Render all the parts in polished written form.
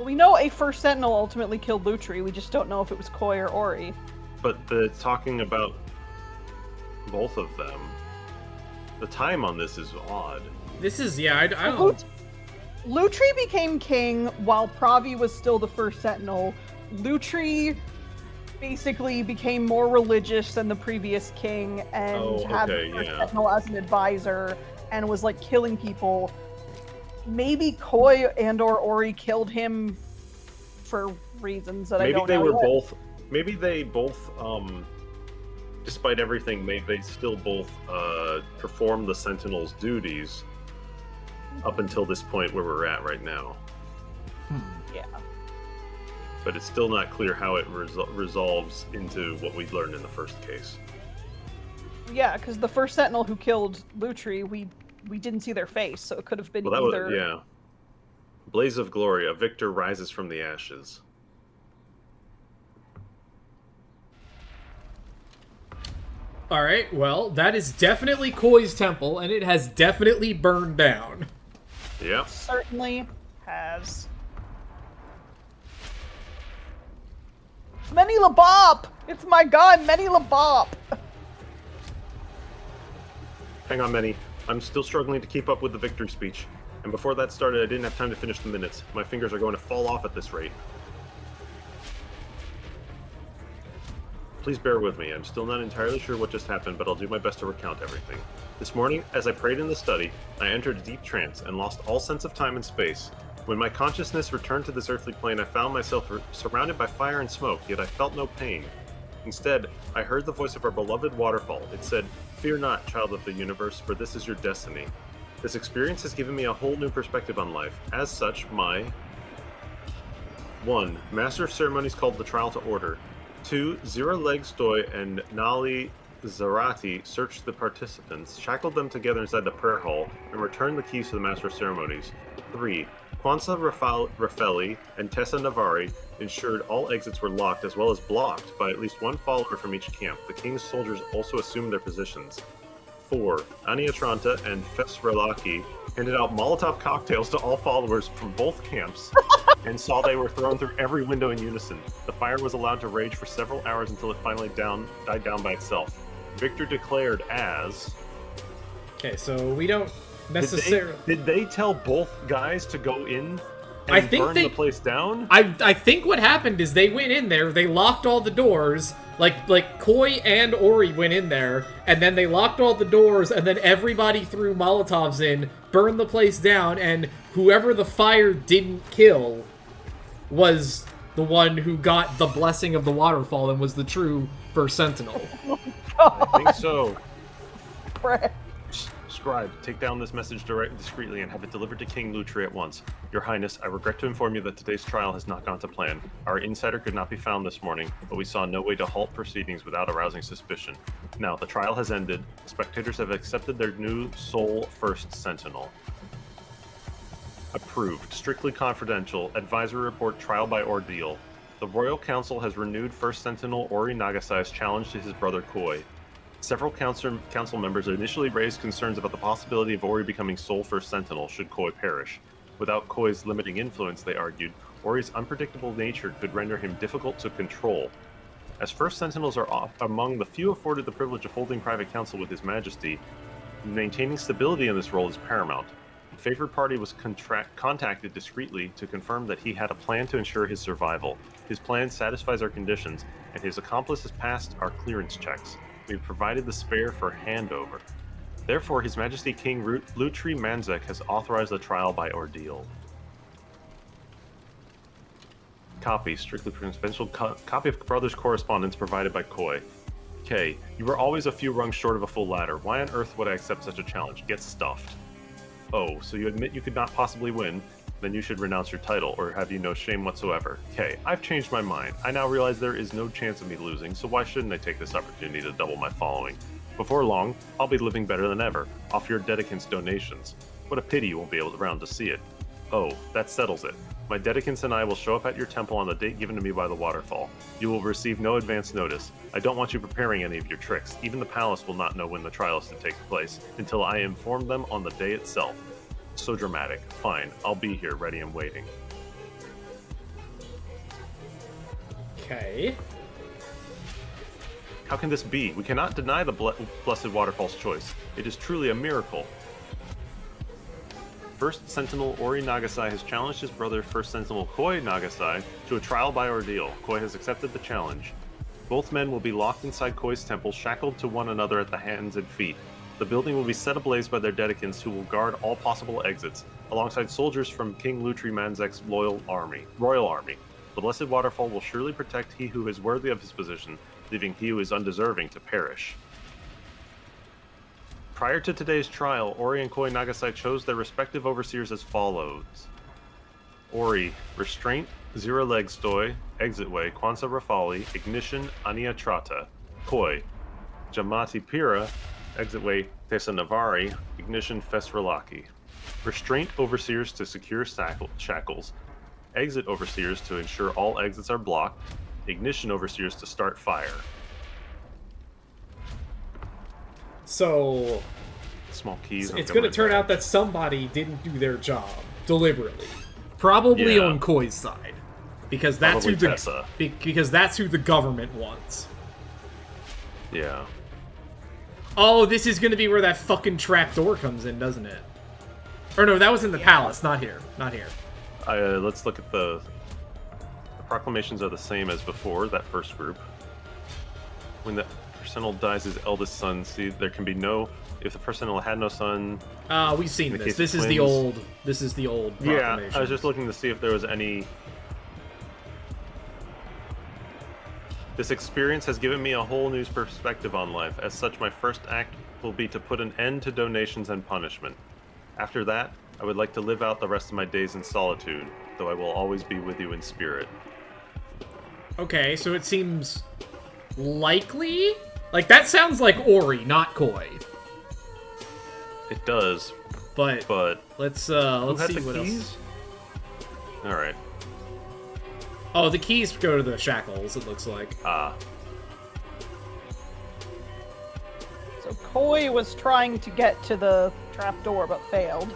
Well, we know a first Sentinel ultimately killed Lutri. We just don't know if it was Koi or Ori. But talking about both of them, the time on this is odd. This is, I don't... Lutri became king while Pravi was still the first Sentinel. Lutri basically became more religious than the previous king and had the first Sentinel as an advisor and was like killing people. Maybe Koi and or Ori killed him for reasons that I don't know. Maybe they both, despite everything, they still both perform the Sentinel's duties up until this point where we're at right now. Yeah. But it's still not clear how it resolves into what we learned in the first case. Yeah, because the first Sentinel who killed Lutri, we didn't see their face, so it could have been either... Blaze of glory, a victor rises from the ashes. Alright, well, that is definitely Koi's temple, and it has definitely burned down. Yep. Certainly has. Many Labop! It's my gun, Many Labop! Hang on, Many. I'm still struggling to keep up with the victory speech. And before that started, I didn't have time to finish the minutes. My fingers are going to fall off at this rate. Please bear with me. I'm still not entirely sure what just happened, but I'll do my best to recount everything. This morning, as I prayed in the study, I entered a deep trance and lost all sense of time and space. When my consciousness returned to this earthly plane, I found myself surrounded by fire and smoke, yet I felt no pain. Instead, I heard the voice of our beloved waterfall. It said, "Fear not, child of the universe, for this is your destiny." This experience has given me a whole new perspective on life. As such, my 1. Master of Ceremonies called the trial to order. 2. Zira Legstoy and Nali Zarati searched the participants, shackled them together inside the prayer hall, and returned the keys to the Master of Ceremonies. 3. Kwanzaa Rafeli and Tessa Navari ensured all exits were locked as well as blocked by at least one follower from each camp. The king's soldiers also assumed their positions. 4. Aniatranta and Fesrelaki handed out Molotov cocktails to all followers from both camps and saw they were thrown through every window in unison. The fire was allowed to rage for several hours until it finally died down by itself. Victor declared as... Okay, so we don't necessarily... Did they tell both guys to go in and burn the place down? I think what happened is they went in there, they locked all the doors, like Koi and Ori went in there, and then they locked all the doors, and then everybody threw Molotovs in, burned the place down, and whoever the fire didn't kill was the one who got the blessing of the waterfall and was the true first Sentinel. I think so. Brett. Scribe, take down this message discreetly and have it delivered to King Lutri at once. Your Highness, I regret to inform you that today's trial has not gone to plan. Our insider could not be found this morning, but we saw no way to halt proceedings without arousing suspicion. Now, the trial has ended. Spectators have accepted their new sole first Sentinel. Approved. Strictly confidential. Advisory report trial by ordeal. The Royal Council has renewed First Sentinel Ori Nagasai's challenge to his brother Koi. Several council members initially raised concerns about the possibility of Ori becoming sole First Sentinel should Koi perish. Without Koi's limiting influence, they argued, Ori's unpredictable nature could render him difficult to control. As First Sentinels are among the few afforded the privilege of holding private counsel with His Majesty, maintaining stability in this role is paramount. The favored party was contacted discreetly to confirm that he had a plan to ensure his survival. His plan satisfies our conditions, and his accomplice has passed our clearance checks. We've provided the spare for handover. Therefore, His Majesty King Lutri Manzek has authorized the trial by ordeal. Copy, strictly confidential copy of brother's correspondence provided by Koi. K, you were always a few rungs short of a full ladder. Why on earth would I accept such a challenge? Get stuffed. Oh, so you admit you could not possibly win? Then you should renounce your title, or have you no shame whatsoever. K, I've changed my mind. I now realize there is no chance of me losing, so why shouldn't I take this opportunity to double my following? Before long, I'll be living better than ever, off your dedicants' donations. What a pity you won't be able around to see it. Oh, that settles it. My dedicants and I will show up at your temple on the date given to me by the waterfall. You will receive no advance notice. I don't want you preparing any of your tricks. Even the palace will not know when the trial is to take place, until I inform them on the day itself. So dramatic. Fine, I'll be here, ready and waiting. Okay. How can this be? We cannot deny the Blessed Waterfall's choice. It is truly a miracle. First Sentinel Ori Nagasai has challenged his brother First Sentinel Koi Nagasai to a trial by ordeal. Koi has accepted the challenge. Both men will be locked inside Koi's temple, shackled to one another at the hands and feet. The building will be set ablaze by their dedicants, who will guard all possible exits, alongside soldiers from King Lutri Manzek's royal army. The Blessed Waterfall will surely protect he who is worthy of his position, leaving he who is undeserving to perish. Prior to today's trial, Ori and Koi Nagasai chose their respective overseers as follows. Ori, Restraint, Zero Leg Stoi, Exitway, Kwanzaa Rafali, Ignition, Ania Trata. Koi, Jamati Pira, Exitway, Tessa Navari, Ignition, Fesralaki. Restraint overseers to secure shackles. Exit overseers to ensure all exits are blocked. Ignition overseers to start fire. So Small keys. it's going to turn out that somebody didn't do their job deliberately. Probably on Koi's side, because that's Probably who Tessa. because that's who the government wants. Yeah. Oh, this is going to be where that fucking trapdoor comes in, doesn't it? Or no, that was in the palace, not here. Not here. Let's look at the proclamations are the same as before, that first group. When the first sentinel dies his eldest son, see, there can be no... If the first sentinel had no son... We've seen this. case This of is the twins- old... This is the old Yeah, proclamation. I was just looking to see if there was any... This experience has given me a whole new perspective on life. As such, my first act will be to put an end to donations and punishment. After that, I would like to live out the rest of my days in solitude, though I will always be with you in spirit. Okay, so it seems likely? Like, that sounds like Ori, not Koi. It does, But let's who had see the what keys? else. All right. Oh, the keys go to the shackles, it looks like. So Koi was trying to get to the trapdoor but failed.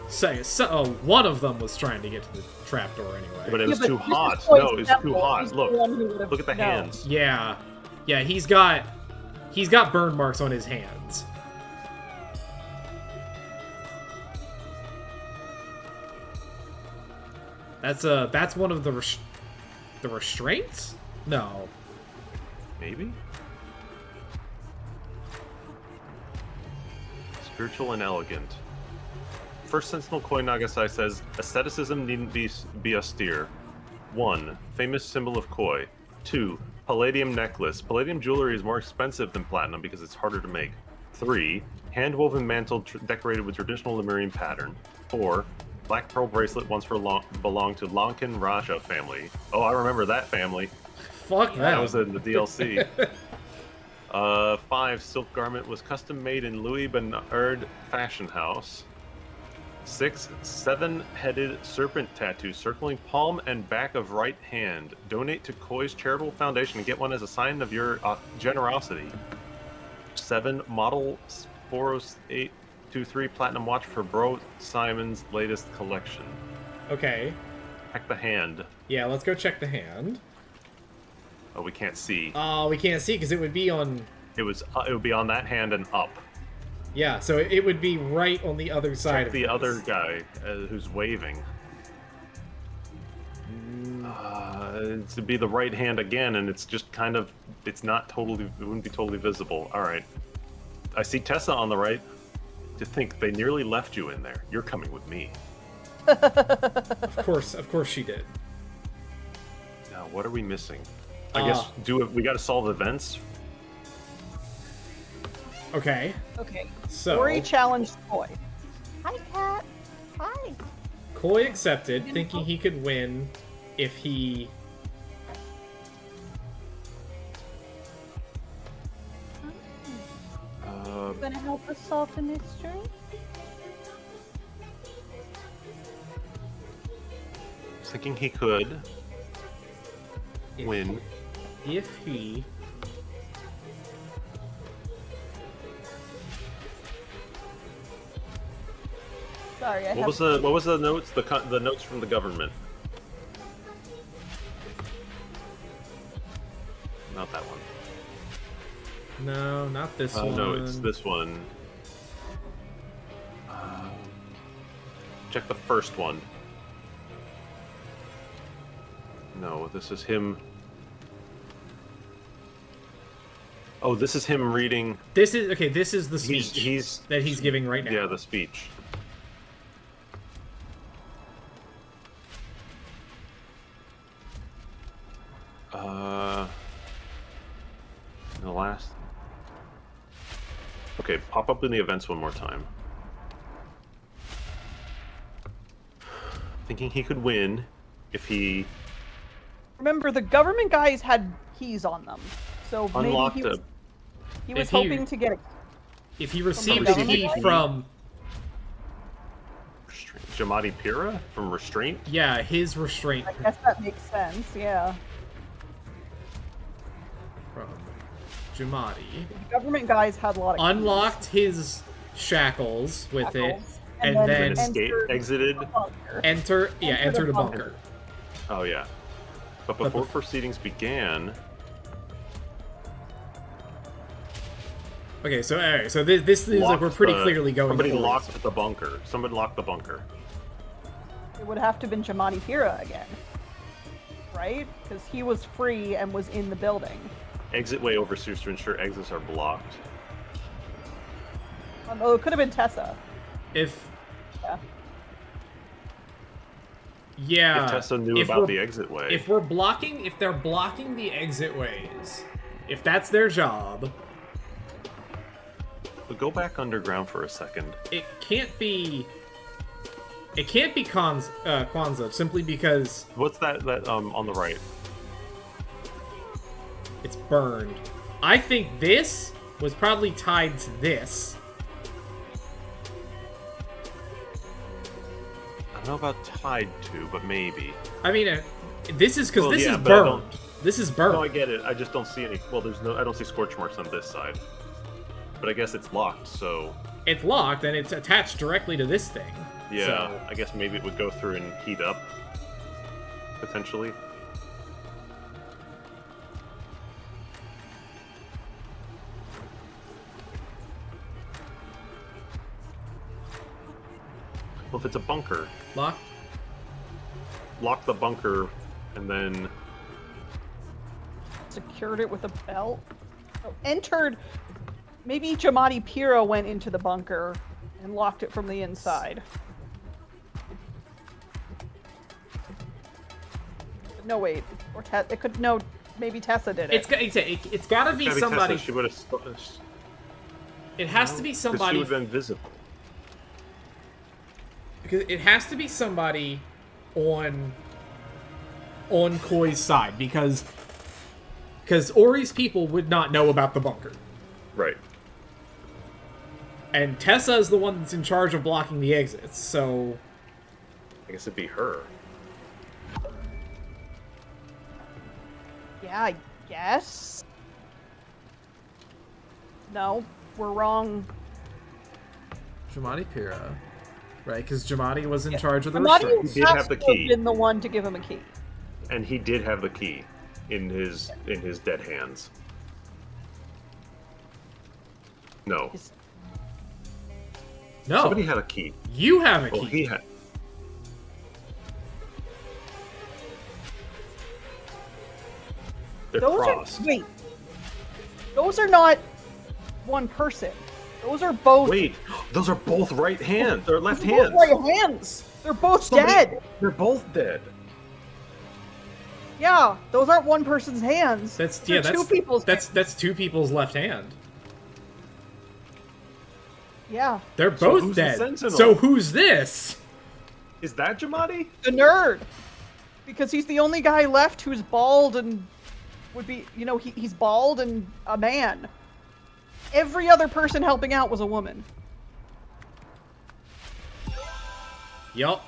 One of them was trying to get to the trapdoor anyway. But it was but too this hot. is Koi's No, it was temple. too hot. He's the Look, one who would've look at the known. hands. Yeah, he's got burn marks on his hands. That's one of the restraints? No. Maybe? Spiritual and elegant. First Sentinel Koi Nagasai says, asceticism needn't be austere. 1. Famous symbol of Koi. 2. Palladium necklace. Palladium jewelry is more expensive than platinum because it's harder to make. 3. Hand-woven mantle decorated with traditional Lemurian pattern. 4. Black pearl bracelet once belonged to Lankan Raja family. Oh, I remember that family. Fuck that. That was in the DLC. 5. Silk garment was custom made in Louis Bernard fashion house. 6. 7-headed serpent tattoo circling palm and back of right hand. Donate to Koi's charitable foundation and get one as a sign of your generosity. 7. Model 40823 platinum watch for Bro Simon's latest collection. Okay. Check the hand. Yeah, let's go check the hand. Oh, we can't see. We can't see because it would be on... It would be on that hand and up. Yeah, so it would be right on the other side Check of the this. other guy who's waving. To be the right hand again, and it's just kind of, it's not totally, it wouldn't be totally visible. All right. I see Tessa on the right. To think they nearly left you in there. You're coming with me. Of course she did. Now, what are we missing? I guess we got to solve events. Okay. Okay. So Ori challenged Koi. Hi, Cat. Hi. Koi accepted, thinking he could win if he... You gonna help us solve the mystery? Thinking he could win. If he... Sorry, I What was the notes? The notes from the government. not that one. No, not this one. No, it's this one. Check the first one. No, this is him. Oh, this is him reading. This is okay. This is the speech that he's giving right now. Yeah, the speech. The last. Okay, pop up in the events one more time. Thinking he could win if he Remember, the government guys had keys on them, so unlocked maybe he was If he- hoping to get a If he received the a key government? from, Jamadi Pira from Restraint. yeah, his restraint I guess that makes sense, yeah. from Jamadi, The government guys had a lot of unlocked his shackles with Shackles, it, and and then then Exited. a bunker. enter Entered the a bunker. bunker. Oh yeah. But before proceedings began, Okay, so alright, so this is like we're pretty clearly going. Somebody forward. locked the bunker. Somebody locked the bunker. It would have to have been Jamadi Pira again. Right? Because he was free and was in the building. Exit way overseers to ensure exits are blocked. Oh, it could have been Tessa. If Yeah. yeah, If Tessa knew if about we're- the exit way. if they're blocking the exit ways, if that's their job, But go back underground for a second. it can't be Kwanzaa simply because What's that on the right? it's burned. I think this was probably tied to this. I don't know about tied to, but maybe. I mean, this is because Well, this yeah, is but I burned. don't- This is burned. No, I get it. I just don't see any. Well, I don't see scorch marks on this side. But I guess it's locked, so It's locked and it's attached directly to this thing. yeah. So, I guess maybe it would go through and heat up, potentially. Well, if it's a bunker, lock. lock the bunker, and then Secured it with a belt. Oh, entered. Maybe Jamadi Pira went into the bunker and locked it from the inside. No, wait. Or it could. No, maybe Tessa did it. It's got to be Gabby somebody. Tessa, she would have. It has to be She somebody. would have been visible. Because it has to be somebody on Koi's side because Ori's people would not know about the bunker. Right. And Tessa is the one that's in charge of blocking the exits, so I guess it'd be her. Yeah, I guess. No, we're wrong. Jamadi Pira, right? Because Jamadi was in charge of the Jamadi restraints. He did has have the to have key. been the one to give him a key. And he did have the key in his dead hands. No. No, Somebody had a key. you have a Well, key. he had. They're crossed. Wait. Those are not one person. Those are both. Wait, those are both right hands. They're left both hands. right hands. They're both Somebody- dead. They're both dead. Yeah, those aren't one person's hands. That's They're two people's. That's two people's left hand. Yeah, They're So both who's the dead. Sentinel? So who's this? Is that Jamadi? the nerd, because he's the only guy left who's bald and would be. You know, he's bald and a man. Every other person helping out was a woman. Yup.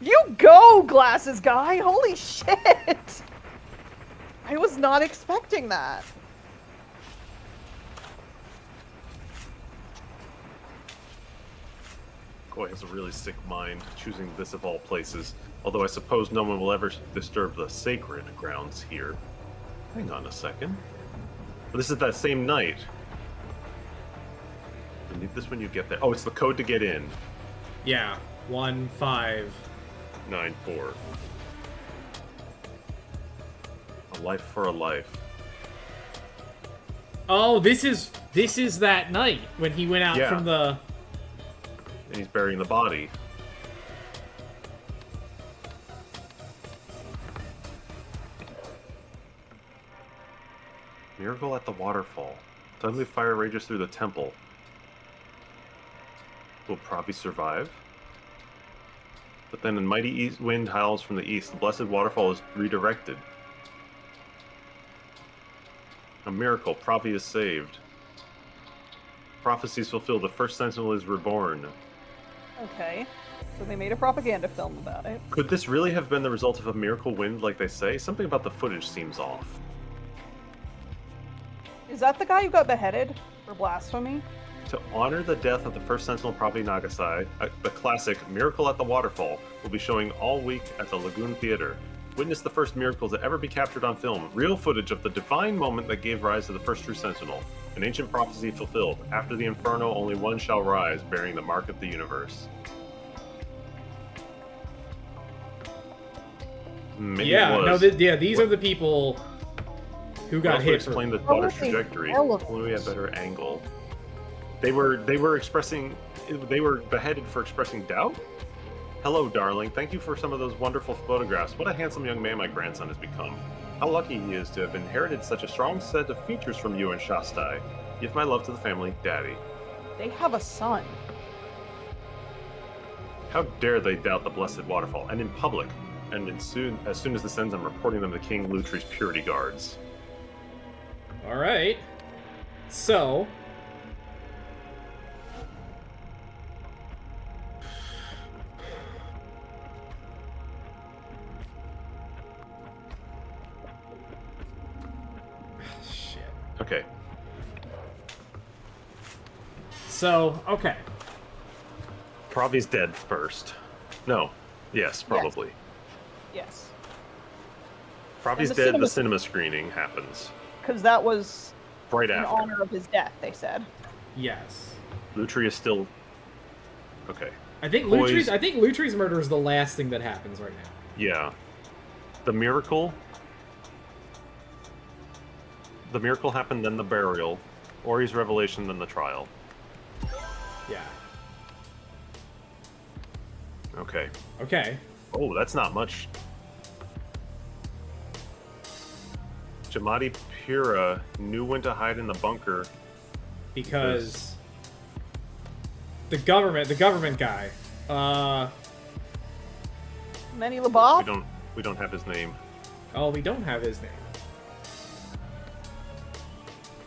You go, glasses guy! Holy shit! I was not expecting that. Koi has a really sick mind, choosing this of all places. Although I suppose no one will ever disturb the sacred grounds here. Hang on a second. This is that same night. You need this when you get there. Oh, it's the code to get in. Yeah, 1594. A life for a life. Oh, this is that night when he went out from the... And he's burying the body. Miracle at the waterfall. Suddenly fire rages through the temple. Will Pravi survive? But then a mighty wind howls from the east. The blessed waterfall is redirected. A miracle. Pravi is saved. Prophecies fulfilled. The first sentinel is reborn. Okay. So they made a propaganda film about it. Could this really have been the result of a miracle wind like they say? Something about the footage seems off. Is that the guy who got beheaded for blasphemy? To honor the death of the first sentinel Pravi Nagasai, the classic Miracle at the Waterfall will be showing all week at the Lagoon Theater. Witness the first miracles that ever be captured on film. Real footage of the divine moment that gave rise to the first true sentinel. An ancient prophecy fulfilled. After the inferno, only one shall rise, bearing the mark of the universe. Maybe these are the people who got hit. Explain the water's trajectory. When we had better angle. They were beheaded for expressing doubt? Hello, darling. Thank you for some of those wonderful photographs. What a handsome young man my grandson has become. How lucky he is to have inherited such a strong set of features from you and Shastai. Give my love to the family, Daddy. They have a son. How dare they doubt the blessed waterfall, and in public. And as soon as this ends, I'm reporting them to King Lutri's purity guards. Alright. So... Okay. So, okay. Pravi's dead first. No. Yes, probably. Yes. Pravi's dead, the cinema screening happens. Because that was right in after. honor of his death, they said. Yes. Lutri is still... Okay. I think Lutri's murder is the last thing that happens right now. Yeah. The miracle happened, then the burial. Ori's revelation, then the trial. Yeah. Okay. Okay. Oh, that's not much. Jamadi Pura knew when to hide in the bunker. Because... The government guy. Manny Labov? We don't have his name. Oh, we don't have his name.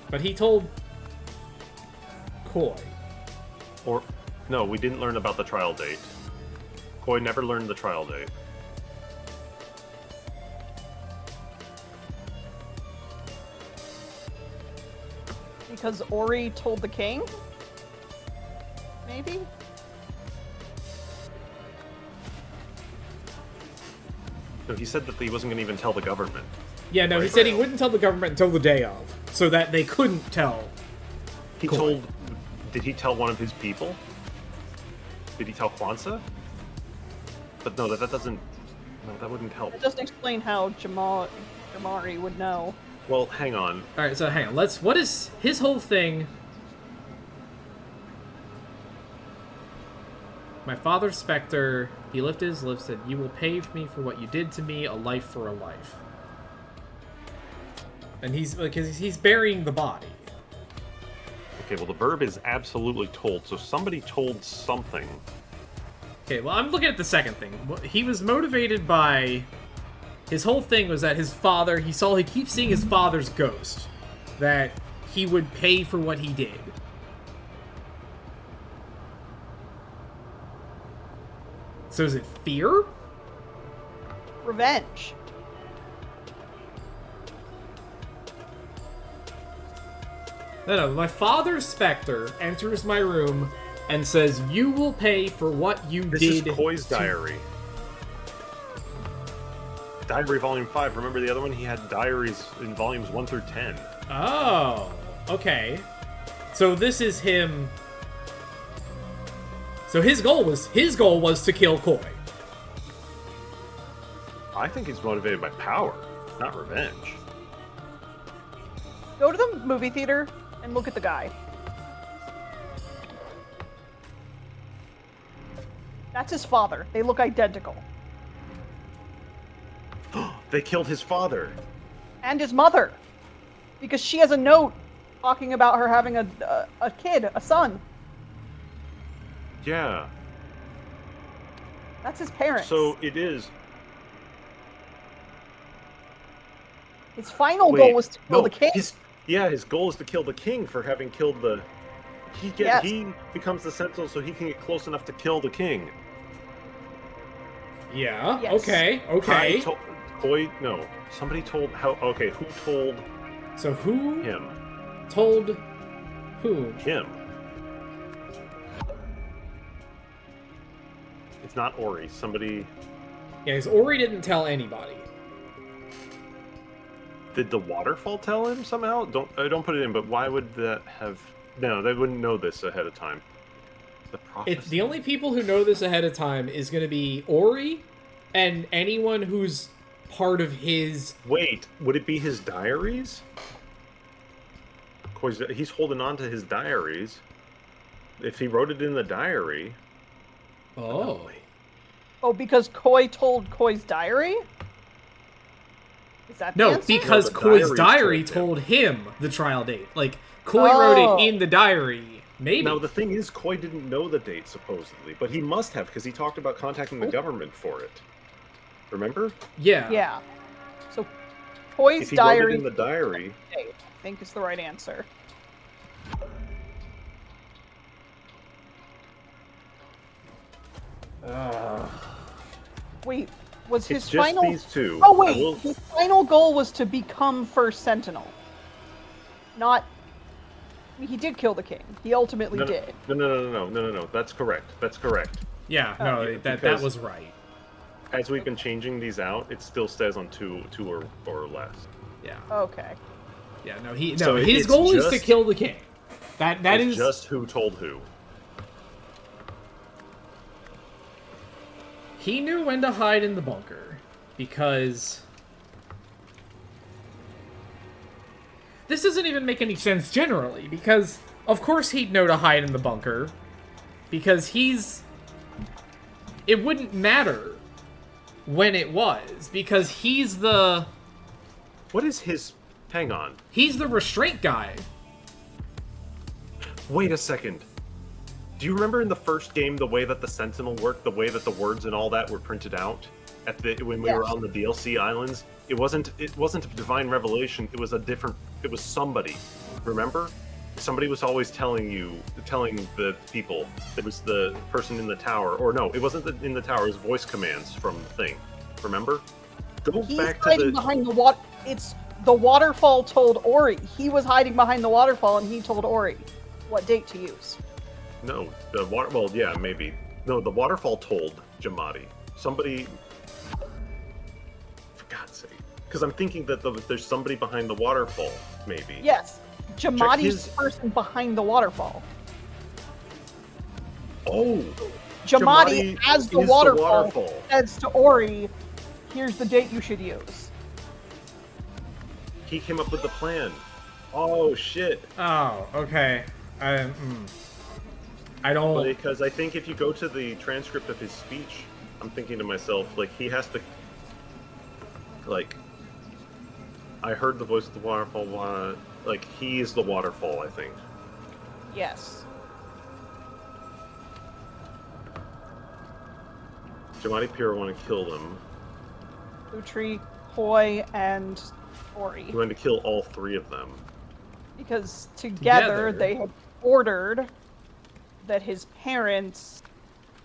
But he told Koi. Or, no, we didn't learn about the trial date. Koi never learned the trial date. Because Ori told the king? Maybe? No, he said that he wasn't going to even tell the government. Yeah, no, he said he wouldn't tell the government until the day of, so that they couldn't tell. Did he tell one of his people? Did he tell Kwanzaa? But no, that doesn't... No, that wouldn't help. It doesn't explain how Jamari would know. Well, hang on. Alright, so hang on. What is his whole thing? My father's specter, he lifted his lips and said, "You will pay me for what you did to me, a life for a life." And he's burying the body. Okay, well, the verb is absolutely told, so somebody told something. Okay, well, I'm looking at the second thing. He was motivated by... His whole thing was that his father... He keeps seeing his father's ghost. That he would pay for what he did. So is it fear? Revenge. No, my father's specter enters my room and says, "You will pay for what you This did." is Koi's diary. Diary Volume 5. Remember the other one? He had diaries in volumes 1 through 10. Oh, okay. So this is him. So his goal was to kill Koi. I think he's motivated by power, not revenge. Go to the movie theater and look at the guy. That's his father. They look identical. They killed his father. And his mother. Because she has a note talking about her having a kid, a son. Yeah. That's his parents. So it is. His final goal was to kill the king. His goal is to kill the king for having killed the. He becomes the sentinel so he can get close enough to kill the king. Yeah. Yes. Okay. Somebody told how. Okay, who told? So who Him. told who? Him. It's not Ori. Somebody. Yeah, because Ori didn't tell anybody. Did the waterfall tell him somehow? Don't put it in. But why would that have? No, they wouldn't know this ahead of time. The prophecy. The only people who know this ahead of time is going to be Ori and anyone who's part of his... Wait, would it be his diaries? He's holding on to his diaries. If he wrote it in the diary... Oh. Oh, because Koi told Koi's diary? Is that the No, answer? because No, the Koi's diaries diary told told him the trial date. Like, Koi wrote it in the diary. Maybe. Now, the thing is, Koi didn't know the date, supposedly. But he must have, because he talked about contacting the government for it. Remember? Yeah. Yeah. So, Koi's If he wrote it diary, in the diary... I think is the right answer. Wait, was his It's just final... these two. Oh, wait, his final goal was to become first Sentinel. Not... He did kill the king. He ultimately did. No. That's correct. That's correct. Yeah, no, that was right. As we've been changing these out, it still says on two or less. Yeah. Okay. Yeah, no, his it's goal is to just- kill the king. That is just who told who. He knew when to hide in the bunker because this doesn't even make any sense generally, because of course he'd know to hide in the bunker because it wouldn't matter when it was, because he's the... What is his... Hang on. He's the restraint guy. Wait a second. Do you remember in the first game the way that the Sentinel worked, the way that the words and all that were printed out when we were on the DLC islands? It wasn't a divine revelation. It was it was somebody. Remember? Somebody was always telling the people. It was the person in the tower. Or no, it wasn't in the tower. It was voice commands from the thing. Remember? He's hiding behind the water. It's the waterfall told Ori. He was hiding behind the waterfall, and he told Ori what date to use. No, the water. Well, yeah, maybe. No, the waterfall told Jamadi. Somebody. For God's sake, because I'm thinking that there's somebody behind the waterfall. Maybe. Yes, Jamadi's the person behind the waterfall. Oh. Jamadi, as the waterfall, says to Ori, "Here's the date you should use." He came up with the plan. Oh shit. Oh, okay. I don't... Because I think if you go to the transcript of his speech, I'm thinking to myself, like, he has to... Like, I heard the voice of the waterfall, like, he is the waterfall, I think. Yes. Jamadi Pira want to kill them. Utri, Koi, and Ori. He wanted to kill all three of them. Because together they had ordered that his parents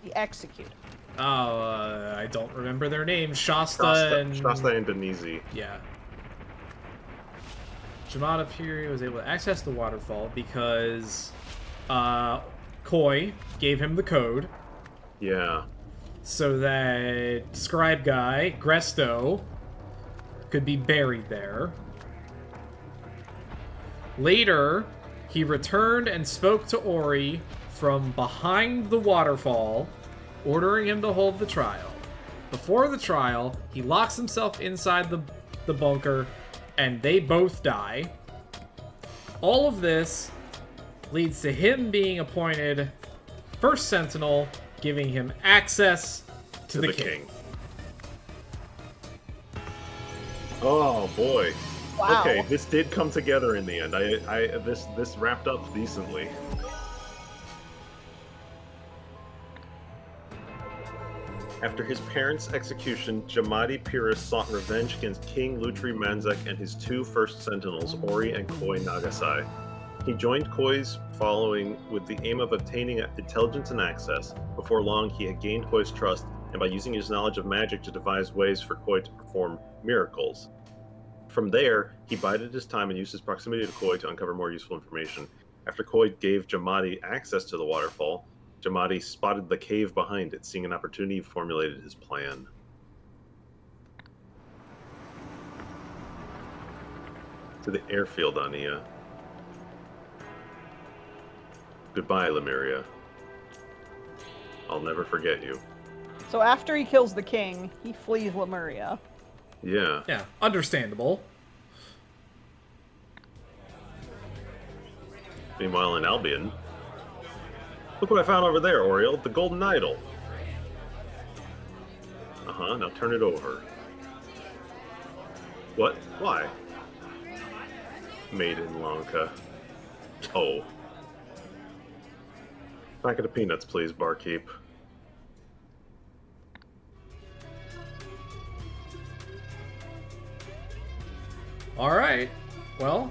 be executed. Oh, I don't remember their names. Shasta and Denizi. Yeah. Jamada Puri was able to access the waterfall because Koi gave him the code. Yeah. So that scribe guy, Gresto, could be buried there. Later, he returned and spoke to Ori from behind the waterfall, ordering him to hold the trial. Before the trial, he locks himself inside the bunker, and they both die. All of this leads to him being appointed First Sentinel, giving him access to the king. Oh boy. Wow. Okay, this did come together in the end. This wrapped up decently. After his parents' execution, Jamadi Pyrrhus sought revenge against King Lutri Manzek and his two first sentinels, Ori and Koi Nagasai. He joined Koi's following with the aim of obtaining intelligence and access. Before long, he had gained Koi's trust, and by using his knowledge of magic to devise ways for Koi to perform miracles. From there, he bided his time and used his proximity to Koi to uncover more useful information. After Koi gave Jamadi access to the waterfall, Jamadi spotted the cave behind it. Seeing an opportunity, he formulated his plan. To the airfield, Ania. Goodbye, Lemuria. I'll never forget you. So after he kills the king, he flees Lemuria. Yeah. Yeah, understandable. Meanwhile, in Albion, look what I found over there, Oriel. The golden idol. Uh-huh, now turn it over. What? Why? Made in Lanka. Oh. Packet of peanuts, please, barkeep. Alright. Well,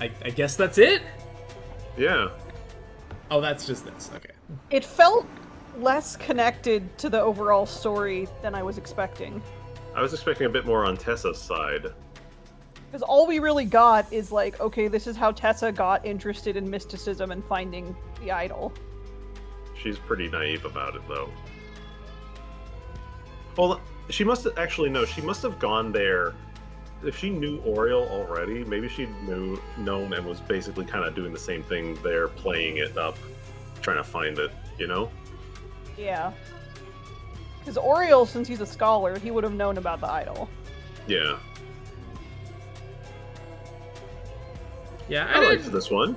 I guess that's it? Yeah. Oh, that's just this. Okay. It felt less connected to the overall story than I was expecting. I was expecting a bit more on Tessa's side. Because all we really got is like, okay, this is how Tessa got interested in mysticism and finding the idol. She's pretty naive about it, though. Well, she must have, actually, no, she must have gone there. If she knew Oriel already, maybe she'd known and was basically kind of doing the same thing there, playing it up, trying to find it, you know? Yeah. Because Oriel, since he's a scholar, he would have known about the idol. Yeah. Yeah, I liked this one.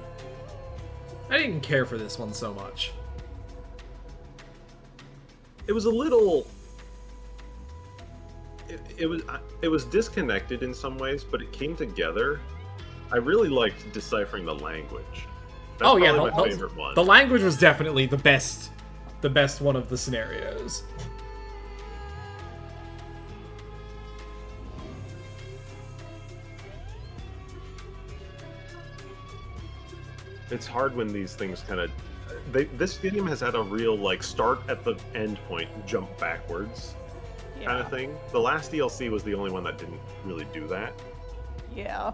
I didn't care for this one so much. It was a little... It was disconnected in some ways, but it came together. I really liked deciphering the language. That's probably my favorite one. The language was definitely the best one of the scenarios. It's hard when these things kind of... This game has had a real, like, start at the end point, jump backwards kind of thing. The last DLC was the only one that didn't really do that. Yeah.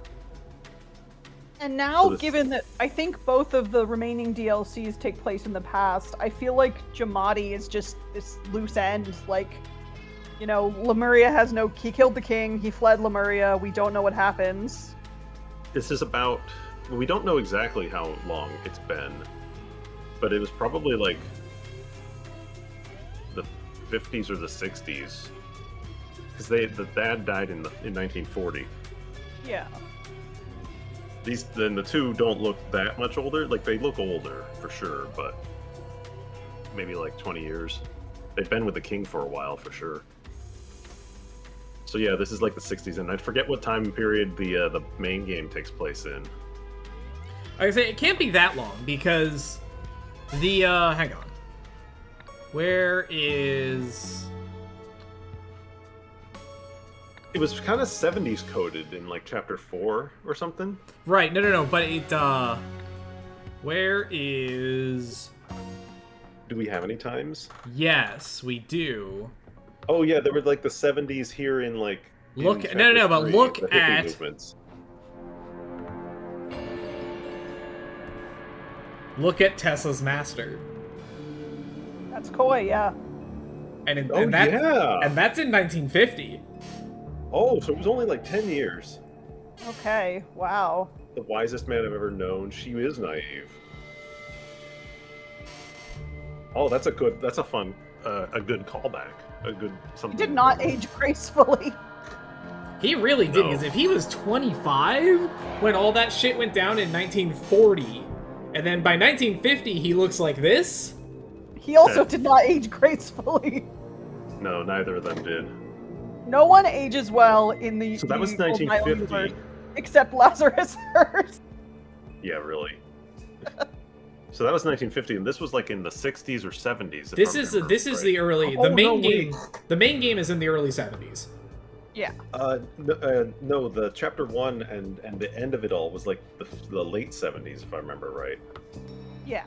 And now, given that I think both of the remaining DLCs take place in the past, I feel like Jamadi is just this loose end. Like, you know, Lemuria has no... He killed the king, he fled Lemuria, we don't know what happens. This is about... We don't know exactly how long it's been, but it was probably like the 50s or the 60s, because the dad died in 1940. Yeah. Then the two don't look that much older. Like, they look older for sure, but maybe like 20 years. They've been with the king for a while for sure. So yeah, this is like the 60s, and I forget what time period the main game takes place in. Like I say, it can't be that long, because the, hang on. Where is... It was kind of 70s coded in, like, Chapter 4 or something? Right, no, but it, where is... Do we have any times? Yes, we do. Oh yeah, there were, like, the 70s here in, like... Look, in no, but 3, look the hippie at... movements. Look at Tessa's master. That's Koi, yeah. And yeah. And that's in 1950. Oh, so it was only like 10 years. Okay, wow. The wisest man I've ever known. She is naive. Oh, that's a good callback. Something. He did not age gracefully. He really did, because if he was 25 when all that shit went down in 1940, and then by 1950 he looks like this? He also did not age gracefully. No, neither of them did. No one ages well in the. So that was the Old Nile 1950. universe, except Lazarus Hearst. Yeah, really. So that was 1950, and this was like in the 60s or 70s. This is the early. The main game is in the early 70s. Yeah. No, the chapter 1 and the end of it all was like the late 70s, if I remember right. Yeah.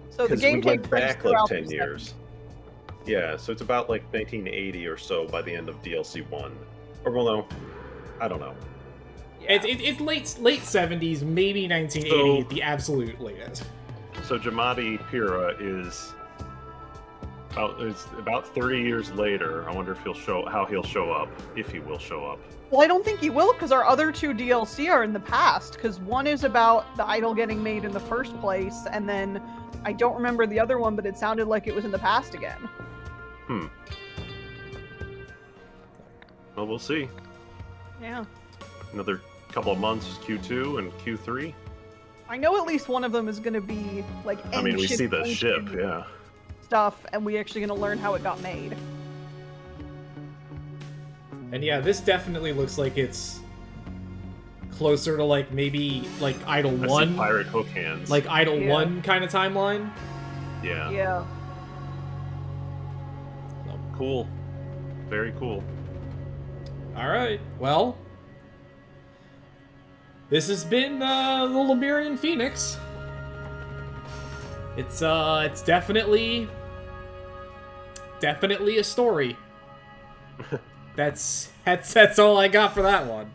So the Because game we went takes place back like throughout 10 the years. Yeah, so it's about like 1980 or so by the end of DLC 1. Or well, no, I don't know. Yeah. It's late 70s, maybe 1980 at the absolute latest. So Jamadi Pira is about 30 years later. I wonder if how he'll show up, if he will show up. Well, I don't think he will, because our other 2 DLC are in the past. Because one is about the idol getting made in the first place, and then I don't remember the other one, but it sounded like it was in the past again. Well, we'll see. Yeah. Another couple of months, Q2 and Q3. I know at least one of them is going to be like. I mean, we see the ancient ship, yeah. Stuff, and we're actually going to learn how it got made. And yeah, this definitely looks like it's closer to like maybe like Idol 1. Pirate hook hands. Like Idol 1 kind of timeline. Yeah. Yeah. Cool. Very cool. All right. Well, this has been the Lemurian Phoenix. It's definitely a story. That's all I got for that one.